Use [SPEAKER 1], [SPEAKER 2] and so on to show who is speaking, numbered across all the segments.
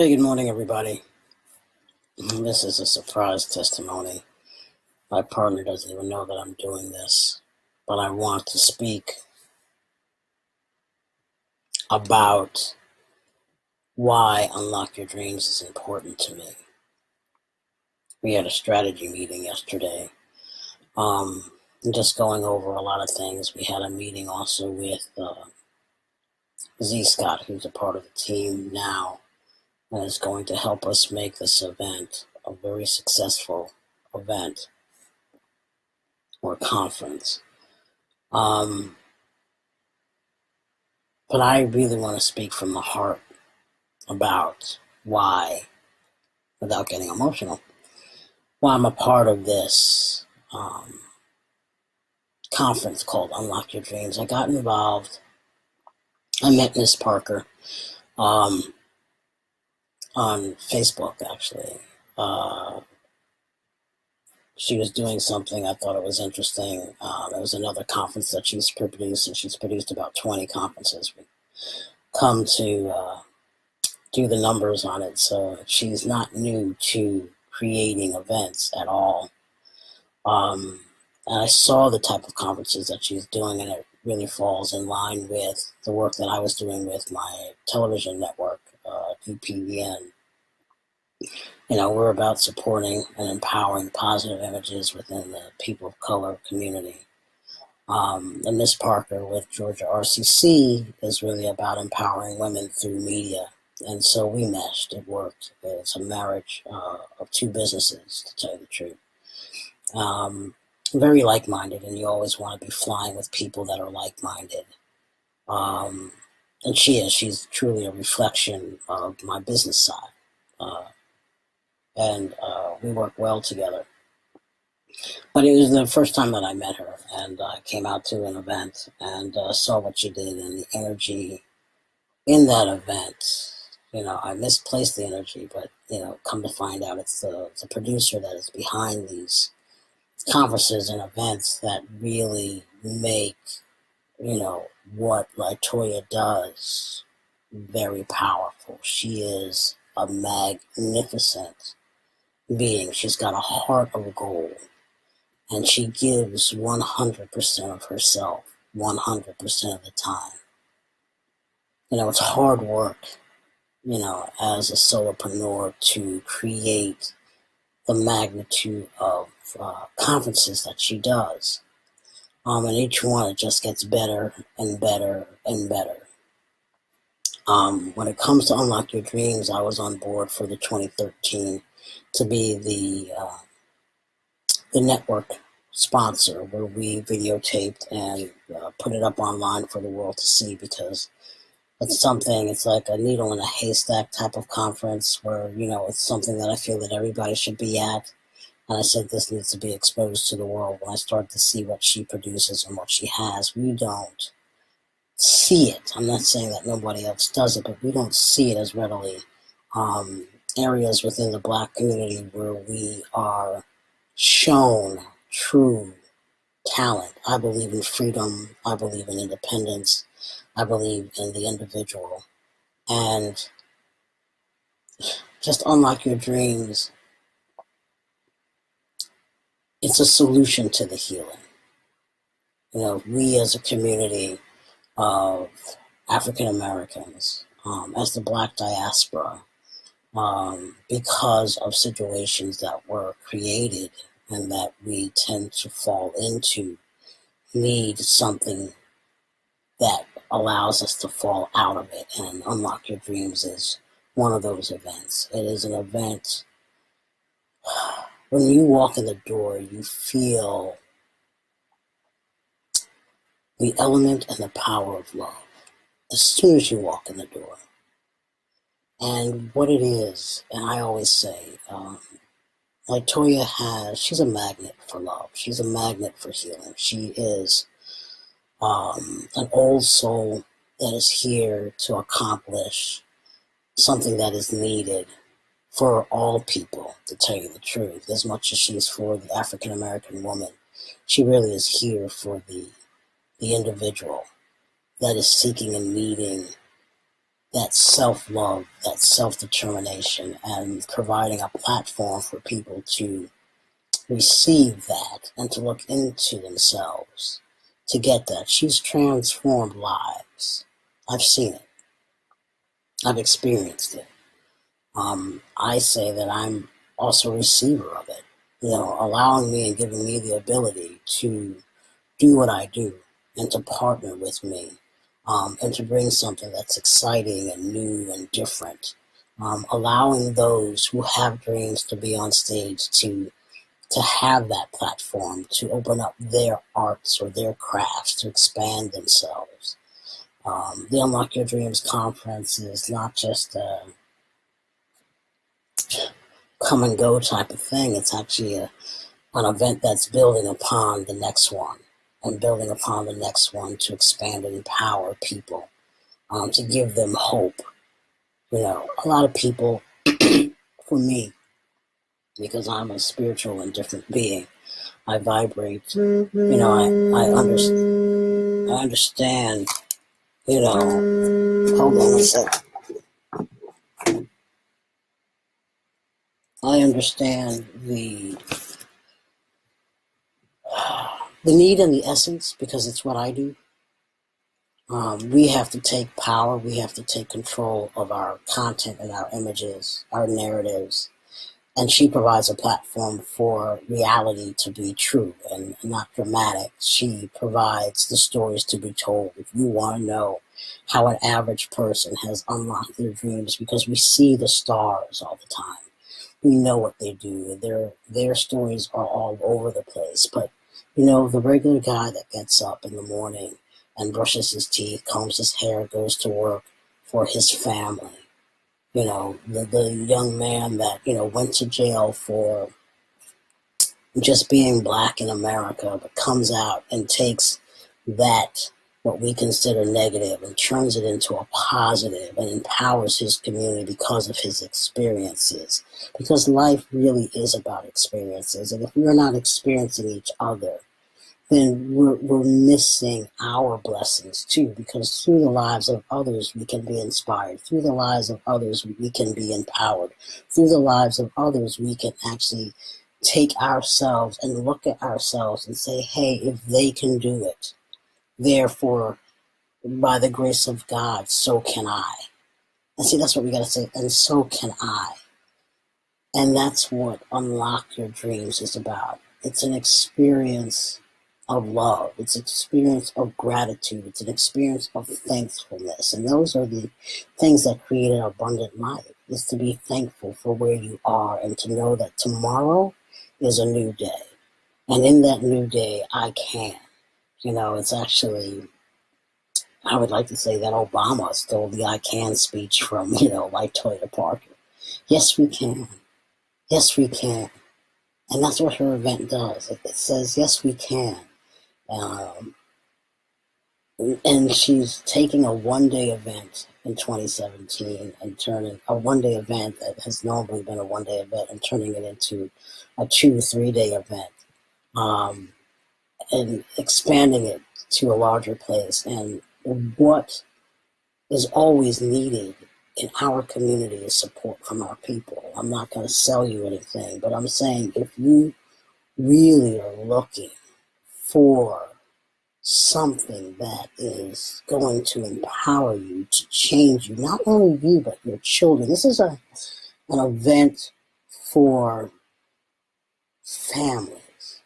[SPEAKER 1] Hey, good morning, everybody. This is a surprise testimony. My partner doesn't even know that I'm doing this, but I want to speak about why Unlock Your Dreams is important to me. We had a strategy meeting yesterday, just going over a lot of things. We had a meeting also with Z Scott, who's a part of the team now, and is going to help us make this event a very successful event or conference. But I really want to speak from the heart about why, without getting emotional, why I'm a part of this conference called Unlock Your Dreams. I got involved. I met Miss Parker on Facebook, actually. She was doing something. I thought it was interesting. It was another conference that she's produced, and she's produced about 20 conferences. We come to do the numbers on it, so she's not new to creating events at all. And I saw the type of conferences that she's doing, and it really falls in line with the work that I was doing with my television network, DPVN. We're about supporting and empowering positive images within the people of color community. And Miss Parker with Georgia RCC is really about empowering women through media. And so we meshed. It worked. It's a marriage of two businesses, to tell you the truth. Very like-minded, and you always want to be flying with people that are like-minded. And she's truly a reflection of my business side. And we work well together. But it was the first time that I met her, and I came out to an event and saw what she did, and the energy in that event. I misplaced the energy, but, come to find out it's the producer that is behind these conferences and events that really make, what Lytoya does very powerful. She is a magnificent being. She's got a heart of gold, and she gives 100% of herself 100% of the time. It's hard work, as a solopreneur to create the magnitude of conferences that she does. And each one, it just gets better and better and better. When it comes to Unlock Your Dreams, I was on board for the 2013 to be the network sponsor, where we videotaped and put it up online for the world to see, because it's like a needle in a haystack type of conference where, it's something that I feel that everybody should be at. And I said, this needs to be exposed to the world. When I started to see what she produces and what she has, we don't see it. I'm not saying that nobody else does it, but we don't see it as readily. Areas within the Black community where we are shown true talent. I believe in freedom. I believe in independence. I believe in the individual. And just Unlock Your Dreams. It's a solution to the healing. We as a community of African Americans, as the Black diaspora, because of situations that were created and that we tend to fall into, need something that allows us to fall out of it. And Unlock Your Dreams is one of those events. It is an event. When you walk in the door, you feel the element and the power of love as soon as you walk in the door. And what it is, and I always say, Lytoya she's a magnet for love. She's a magnet for healing. She is an old soul that is here to accomplish something that is needed for all people, to tell you the truth. As much as she's for the African American woman, she really is here for the individual that is seeking and needing that self-love, that self-determination, and providing a platform for people to receive that and to look into themselves to get that. She's transformed lives. I've seen it. I've experienced it. I say that I'm also a receiver of it, allowing me and giving me the ability to do what I do and to partner with me, and to bring something that's exciting and new and different. Allowing those who have dreams to be on stage to have that platform, to open up their arts or their crafts, to expand themselves. The Unlock Your Dreams conference is not just a come and go type of thing. It's actually an event that's building upon the next one and building upon the next one to expand and empower people, to give them hope. A lot of people, for me, because I'm a spiritual and different being, I vibrate, I understand, hold on a second. I understand the need and the essence because it's what I do. We have to take power. We have to take control of our content and our images, our narratives. And she provides a platform for reality to be true and not dramatic. She provides the stories to be told. If you want to know how an average person has unlocked their dreams, because we see the stars all the time. We know what they do. Their stories are all over the place. But, the regular guy that gets up in the morning and brushes his teeth, combs his hair, goes to work for his family. The young man that, went to jail for just being black in America, but comes out and takes that, what we consider negative, and turns it into a positive and empowers his community because of his experiences. Because life really is about experiences. And if we're not experiencing each other, then we're missing our blessings too, because through the lives of others we can be inspired. Through the lives of others we can be empowered. Through the lives of others we can actually take ourselves and look at ourselves and say, hey, if they can do it, therefore, by the grace of God, so can I. And see, that's what we got to say, and so can I. And that's what Unlock Your Dreams is about. It's an experience of love. It's an experience of gratitude. It's an experience of thankfulness. And those are the things that create an abundant life, is to be thankful for where you are and to know that tomorrow is a new day. And in that new day, I can. It's actually, I would like to say that Obama stole the I can speech from, Lytoya Parker. Yes, we can. Yes, we can. And that's what her event does. It says, yes, we can. And she's taking a one-day event in 2017 and turning a one-day event that has normally been a one-day event and turning it into a 2-3 day event, and expanding it to a larger place. And what is always needed in our community is support from our people. I'm not going to sell you anything, but I'm saying if you really are looking for something that is going to empower you, to change you, not only you, but your children. This is an event for families.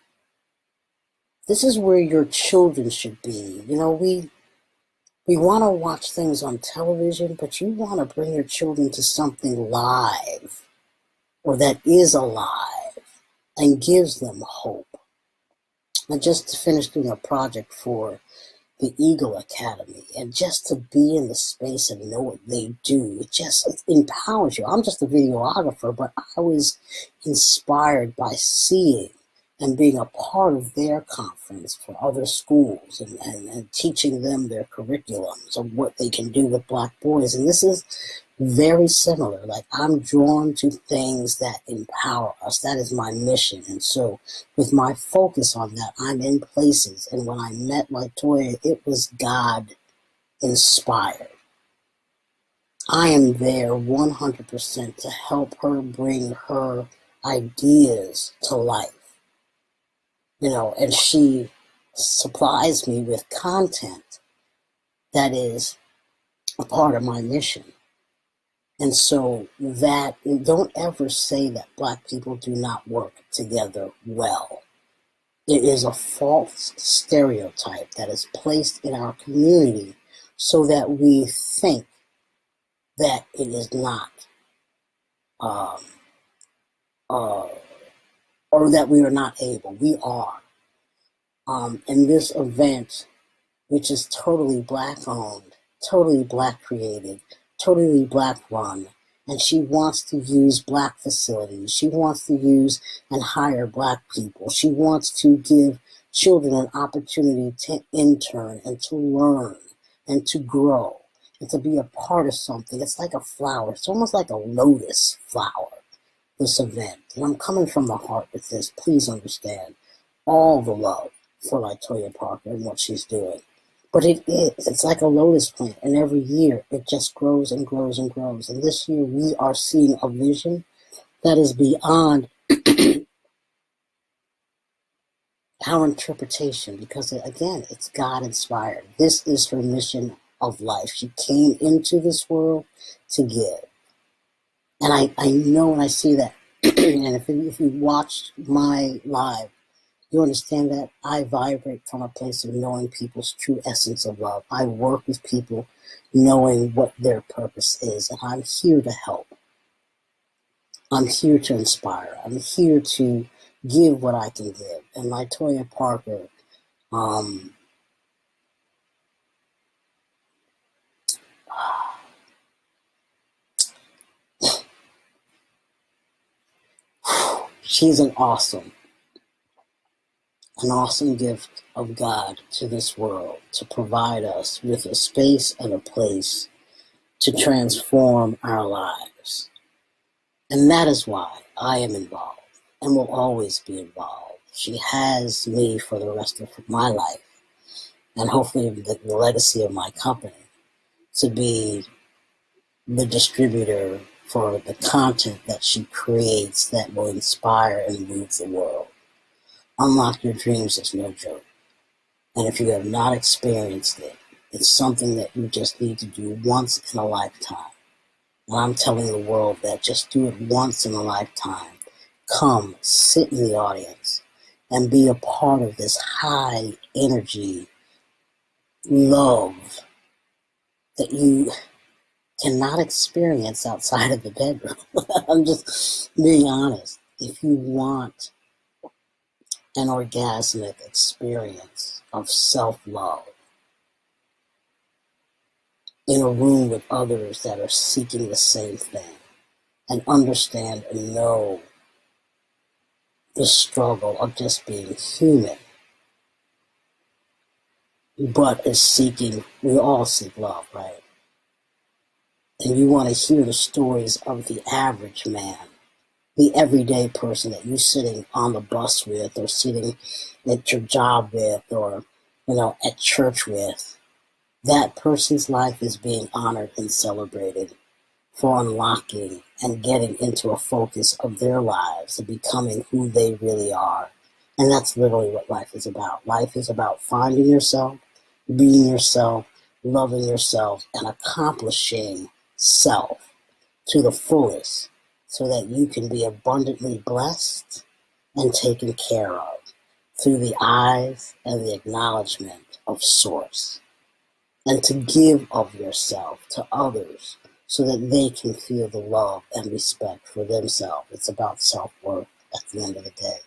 [SPEAKER 1] This is where your children should be. We want to watch things on television, but you want to bring your children to something live, or that is alive, and gives them hope. And just to finish doing a project for the Eagle Academy, and just to be in the space and know what they do, it empowers you. I'm just a videographer, but I was inspired by seeing and being a part of their conference for other schools and teaching them their curriculums of what they can do with Black boys. And this is very similar. Like, I'm drawn to things that empower us. That is my mission. And so with my focus on that, I'm in places. And when I met Lytoya, it was God inspired. I am there 100% to help her bring her ideas to life, and she supplies me with content that is a part of my mission. And so don't ever say that Black people do not work together well. It is a false stereotype that is placed in our community so that we think that it is not, um, uh, or that we are not able. We are. And this event, which is totally Black owned, totally Black created, totally Black run, and she wants to use Black facilities. She wants to use and hire Black people. She wants to give children an opportunity to intern and to learn and to grow and to be a part of something. It's like a flower. It's almost like a lotus flower, this event. And I'm coming from the heart with this. Please understand all the love for Lytoya Parker and what she's doing. But it is. It's like a lotus plant, and every year it just grows and grows and grows. And this year we are seeing a vision that is beyond our interpretation, because, again, it's God-inspired. This is her mission of life. She came into this world to give. And I know when I see that, and if you watched my live, you understand that I vibrate from a place of knowing people's true essence of love. I work with people knowing what their purpose is, and I'm here to help. I'm here to inspire. I'm here to give what I can give. And Lytoya Parker, she's an awesome gift of God to this world to provide us with a space and a place to transform our lives. And that is why I am involved and will always be involved. She has me for the rest of my life, and hopefully the legacy of my company, to be the distributor for the content that she creates that will inspire and move the world. Unlock Your Dreams is no joke. And if you have not experienced it, it's something that you just need to do once in a lifetime. And I'm telling the world that just do it once in a lifetime. Come, sit in the audience, and be a part of this high energy love that you cannot experience outside of the bedroom. I'm just being honest. If you want an orgasmic experience of self-love in a room with others that are seeking the same thing, and understand and know the struggle of just being human, but is seeking, we all seek love, right? And you want to hear the stories of the average man, the everyday person that you're sitting on the bus with, or sitting at your job with, or, at church with. That person's life is being honored and celebrated for unlocking and getting into a focus of their lives and becoming who they really are. And that's literally what life is about. Life is about finding yourself, being yourself, loving yourself, and accomplishing self to the fullest so that you can be abundantly blessed and taken care of through the eyes and the acknowledgement of Source. And to give of yourself to others so that they can feel the love and respect for themselves. It's about self-worth at the end of the day.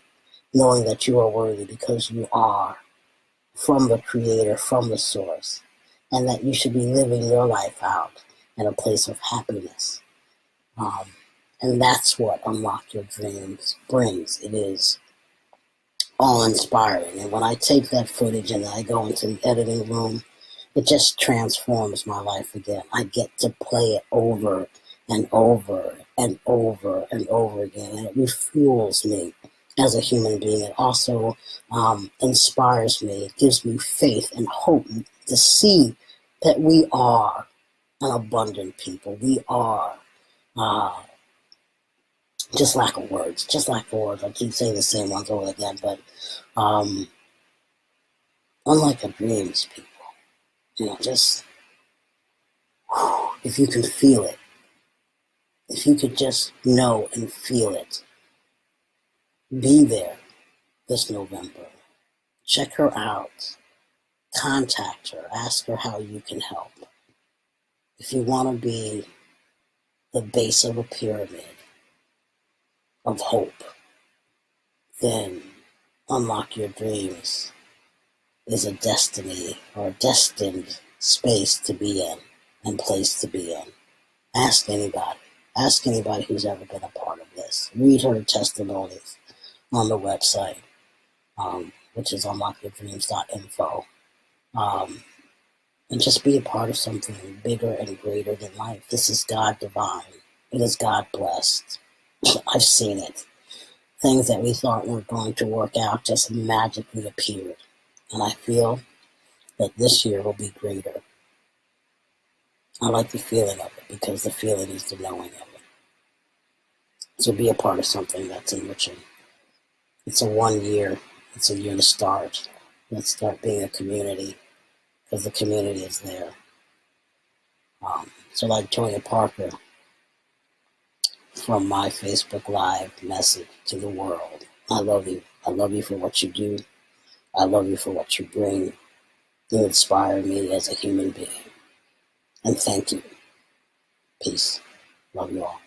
[SPEAKER 1] Knowing that you are worthy because you are from the Creator, from the Source, and that you should be living your life out in a place of happiness. And that's what Unlock Your Dreams brings. It is awe-inspiring. And when I take that footage and I go into the editing room, it just transforms my life again. I get to play it over and over and over and over again, and it refuels me as a human being. It also inspires me. It gives me faith and hope to see that we are an abundant people. We are, uh, just lack of words, I keep saying the same ones over again, but um, unlike your dreams, people, just if you can feel it, if you could just know and feel it, be there this November. Check her out. Contact her. Ask her how you can help. If you want to be the base of a pyramid of hope, then Unlock Your Dreams is a destiny or a destined space to be in and place to be in. Ask anybody. Ask anybody who's ever been a part of this. Read her testimonies on the website, which is unlockyourdreams.info. And just be a part of something bigger and greater than life. This is God divine. It is God blessed. I've seen it. Things that we thought were going to work out just magically appeared. And I feel that this year will be greater. I like the feeling of it because the feeling is the knowing of it. So be a part of something that's enriching. It's a 1 year. It's a year to start. Let's start being a community because the community is there. So Lytoya Parker, from my Facebook Live message to the world, I love you. I love you for what you do. I love you for what you bring. You inspire me as a human being. And thank you. Peace. Love you all.